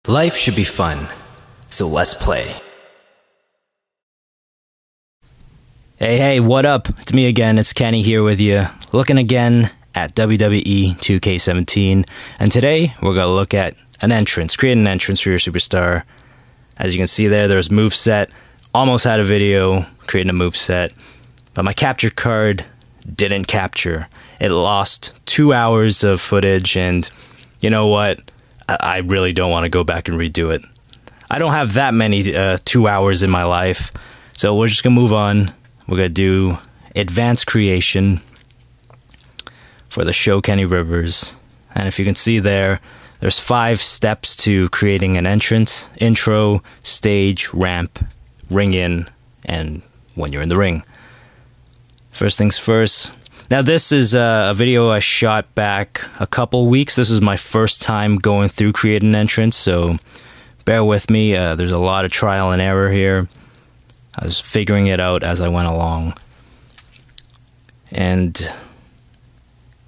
Life should be fun, so let's play. Hey, what up? It's me again, it's Kenny here with you, looking again at WWE 2K17, and today we're going to look at create an entrance for your superstar. As you can see there's moveset. Almost had a video creating a moveset, but my capture card didn't capture. It lost 2 hours of footage, and you know what? I really don't want to go back and redo it. I don't have that many 2 hours in my life, so we're just going to move on. We're going to do advanced creation for the show Kenny Rivers. And if you can see there's 5 steps to creating an entrance: intro, stage, ramp, ring in, and when you're in the ring. First things first. Now this is a video I shot back a couple weeks. This is my first time going through creating an entrance, so bear with me. There's a lot of trial and error here. I was figuring it out as I went along. And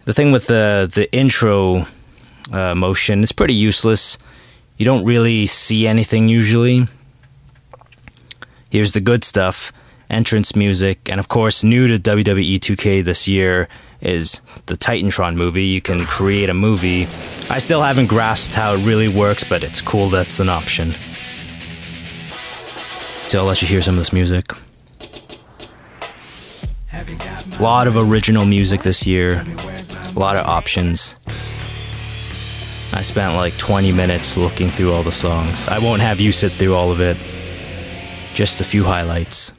the thing with the intro motion, it's pretty useless. You don't really see anything usually. Here's the good stuff. Entrance music, and of course new to WWE 2K this year is the Titantron movie. You can create a movie. I still haven't grasped how it really works, but it's cool that's an option. So I'll let you hear some of this music. A lot of original music this year, a lot of options. I spent like 20 minutes looking through all the songs. I won't have you sit through all of it, just a few highlights.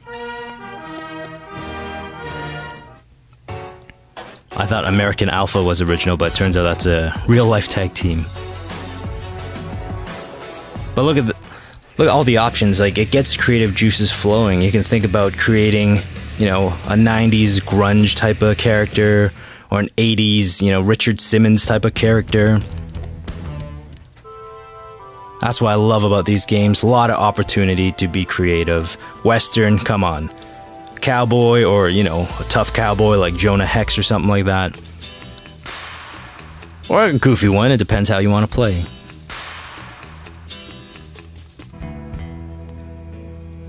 I thought American Alpha was original, but it turns out that's a real-life tag team. But look at all the options. Like, it gets creative juices flowing. You can think about creating, a 90s grunge type of character, or an 80s, Richard Simmons type of character. That's what I love about these games. A lot of opportunity to be creative. Western, come on. Cowboy, or a tough cowboy like Jonah Hex or something like that, or a goofy one. It depends how you want to play.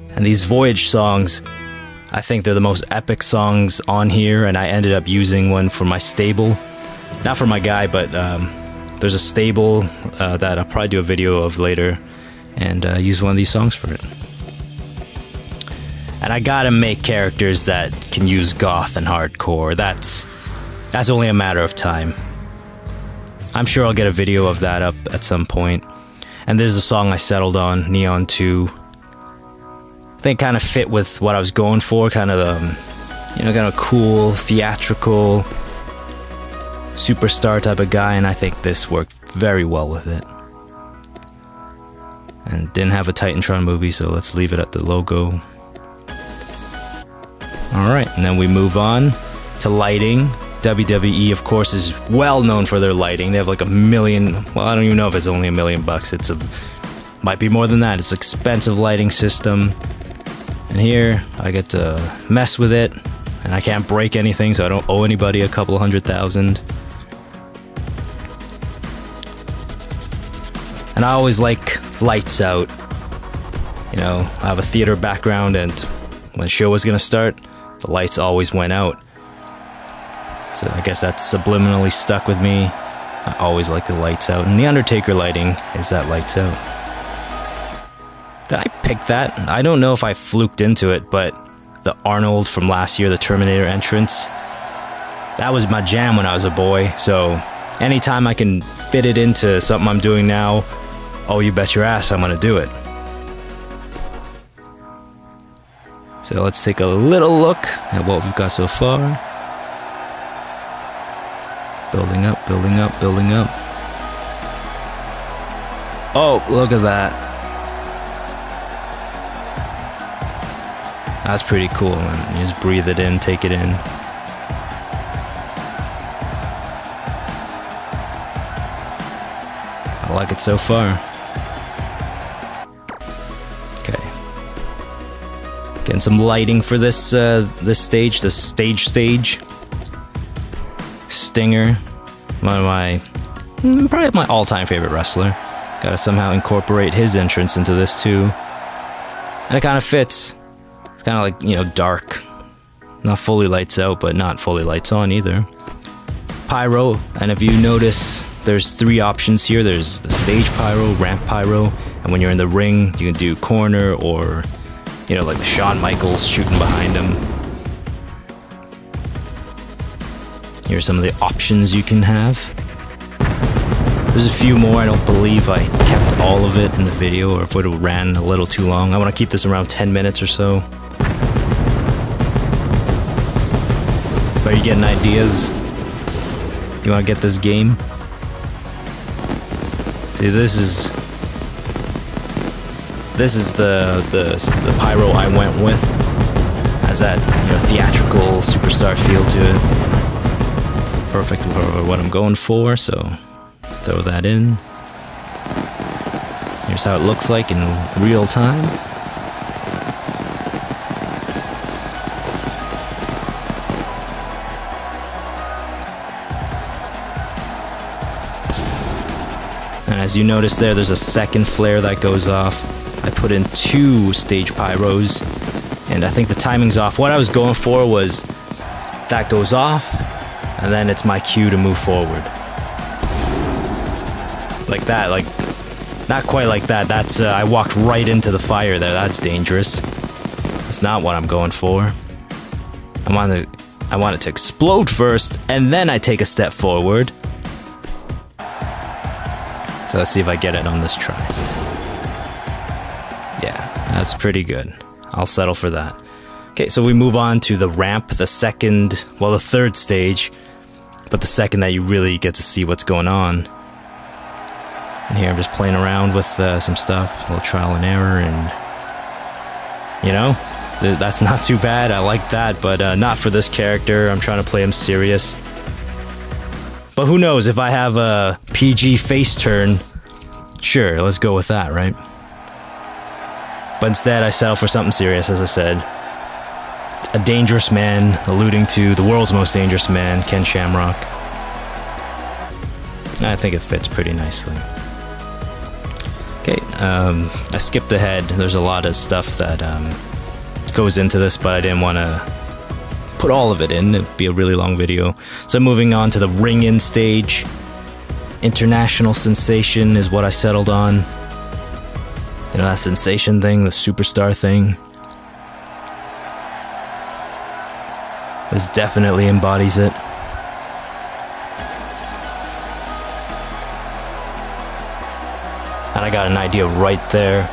And these Voyage songs, I think they're the most epic songs on here, and I ended up using one for my stable, not for my guy, but there's a stable that I'll probably do a video of later, and use one of these songs for it. And I gotta make characters that can use goth and hardcore. That's only a matter of time. I'm sure I'll get a video of that up at some point. And this is a song I settled on, Neon 2. I think it kind of fit with what I was going for, kind of cool, theatrical, superstar type of guy, and I think this worked very well with it. And didn't have a Titantron movie, so let's leave it at the logo. Alright, and then we move on to lighting. WWE, of course, is well known for their lighting. They have like 1 million, well, I don't even know if it's only $1 million. Might be more than that. It's an expensive lighting system. And here, I get to mess with it, and I can't break anything, so I don't owe anybody a couple $100,000. And I always like lights out. I have a theater background, and when the show was gonna start, the lights always went out. So I guess that's subliminally stuck with me. I always like the lights out. And the Undertaker lighting is that lights out. Did I pick that? I don't know if I fluked into it, but the Arnold from last year, the Terminator entrance, that was my jam when I was a boy. So anytime I can fit it into something I'm doing now, oh, you bet your ass I'm gonna do it. So let's take a little look at what we've got so far. Building up, building up, building up. Oh, look at that. That's pretty cool, man. You just breathe it in, take it in. I like it so far. Getting some lighting for this stage, the stage. Stinger, one of my, probably my all-time favorite wrestler. Gotta somehow incorporate his entrance into this too. And it kind of fits. It's kind of like, you know, dark. Not fully lights out, but not fully lights on either. Pyro, and if you notice, there's 3 options here. There's the stage pyro, ramp pyro, and when you're in the ring, you can do corner or, you know, like the Shawn Michaels shooting behind him. Here's some of the options you can have. There's a few more. I don't believe I kept all of it in the video, or if it would have ran a little too long. I want to keep this around 10 minutes or so. Are you getting ideas? You want to get this game? See, this is the pyro I went with. Has that, you know, theatrical superstar feel to it. Perfect for what I'm going for, so throw that in. Here's how it looks like in real time. And as you notice there's a second flare that goes off. I put in 2 stage pyros, and I think the timing's off. What I was going for was that goes off, and then it's my cue to move forward. Like that, like, not quite like that. That's, I walked right into the fire there. That's dangerous. That's not what I'm going for. I want it to explode first, and then I take a step forward. So let's see if I get it on this try. Yeah, that's pretty good. I'll settle for that. Okay, so we move on to the ramp, the third stage, but the second that you really get to see what's going on. And here I'm just playing around with some stuff, a little trial and error, and you know, that's not too bad. I like that, but not for this character. I'm trying to play him serious. But who knows, if I have a PG face turn, sure, let's go with that, right? But instead I settle for something serious, as I said. A dangerous man, alluding to the world's most dangerous man, Ken Shamrock. I think it fits pretty nicely. Okay, I skipped ahead. There's a lot of stuff that goes into this, but I didn't want to put all of it in. It'd be a really long video. So moving on to the ring-in stage. International sensation is what I settled on. You know, that sensation thing, the superstar thing. This definitely embodies it. And I got an idea right there.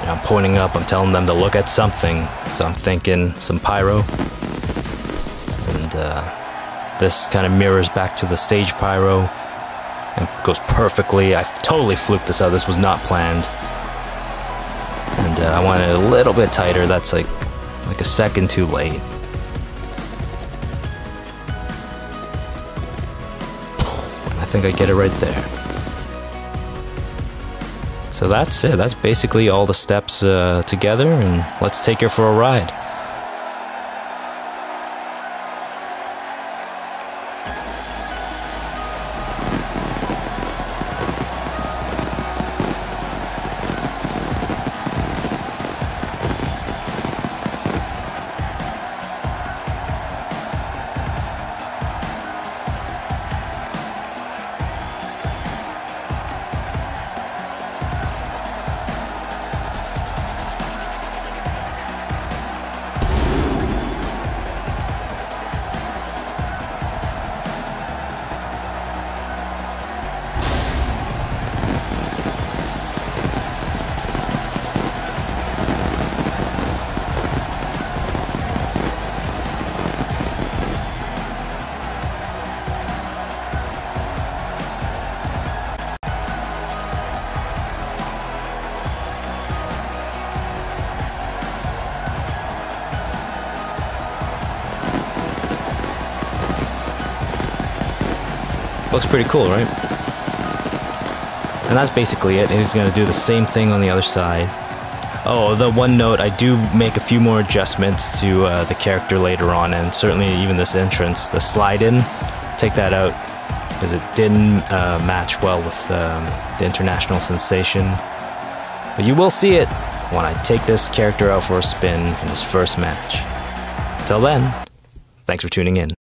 You know, I'm pointing up, I'm telling them to look at something. So I'm thinking some pyro. And this kind of mirrors back to the stage pyro. And goes perfectly. I totally fluked this out. This was not planned. And I wanted it a little bit tighter. That's like a second too late. I think I get it right there. So that's it. That's basically all the steps together, and let's take her for a ride. Looks pretty cool, right? And that's basically it. He's going to do the same thing on the other side. Oh, the one note, I do make a few more adjustments to the character later on, and certainly even this entrance, the slide in, take that out. because it didn't match well with the international sensation. But you will see it when I take this character out for a spin in his first match. Until then, thanks for tuning in.